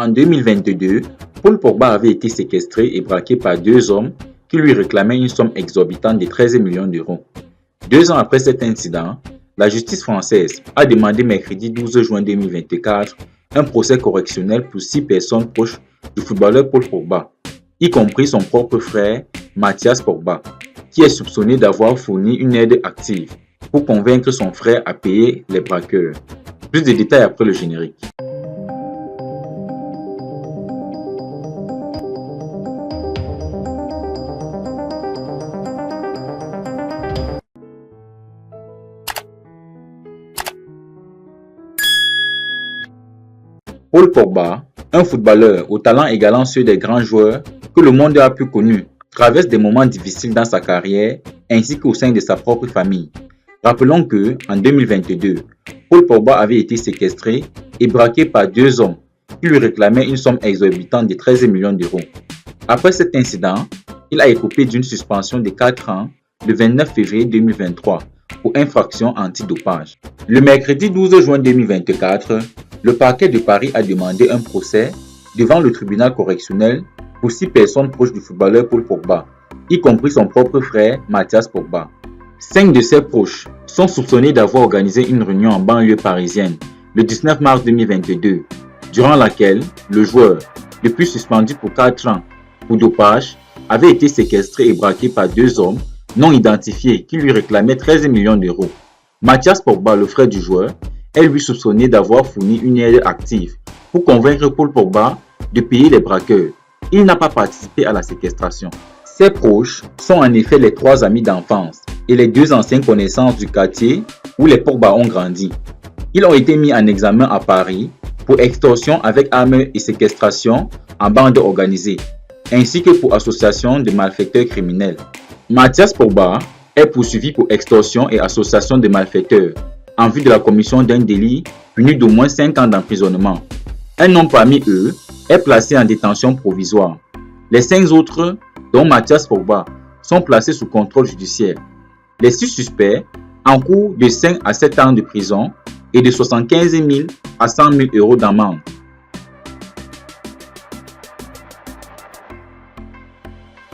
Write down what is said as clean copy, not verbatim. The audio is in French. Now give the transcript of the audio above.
En 2022, Paul Pogba avait été séquestré et braqué par deux hommes qui lui réclamaient une somme exorbitante de 13 millions d'euros. 2 ans après cet incident, la justice française a demandé mercredi 12 juin 2024 un procès correctionnel pour 6 personnes proches du footballeur Paul Pogba, y compris son propre frère Mathias Pogba, qui est soupçonné d'avoir fourni une aide active pour convaincre son frère à payer les braqueurs. Plus de détails après le générique. Paul Pogba, un footballeur au talent égalant ceux des grands joueurs que le monde a pu connu, traverse des moments difficiles dans sa carrière ainsi qu'au sein de sa propre famille. Rappelons que, en 2022, Paul Pogba avait été séquestré et braqué par deux hommes qui lui réclamaient une somme exorbitante de 13 millions d'euros. Après cet incident, il a écopé d'une suspension de 4 ans le 29 février 2023 pour infraction antidopage. Le mercredi 12 juin 2024, le parquet de Paris a demandé un procès devant le tribunal correctionnel pour 6 personnes proches du footballeur Paul Pogba, y compris son propre frère Mathias Pogba. 5 de ses proches sont soupçonnés d'avoir organisé une réunion en banlieue parisienne le 19 mars 2022, durant laquelle le joueur, depuis suspendu pour 4 ans pour dopage, avait été séquestré et braqué par deux hommes non identifiés qui lui réclamaient 13 millions d'euros. Mathias Pogba, le frère du joueur, est lui soupçonné d'avoir fourni une aide active pour convaincre Paul Pogba de payer les braqueurs. Il n'a pas participé à la séquestration. Ses proches sont en effet les 3 amis d'enfance et les 2 anciennes connaissances du quartier où les Pogba ont grandi. Ils ont été mis en examen à Paris pour extorsion avec armes et séquestration en bande organisée, ainsi que pour association de malfaiteurs criminels. Mathias Pogba est poursuivi pour extorsion et association de malfaiteurs en vue de la commission d'un délit puni d'au moins 5 ans d'emprisonnement. Un homme parmi eux est placé en détention provisoire. Les 5 autres, dont Mathias Pogba, sont placés sous contrôle judiciaire. Les 6 suspects encourent de 5 à 7 ans de prison et de 75 000 à 100 000 euros d'amende.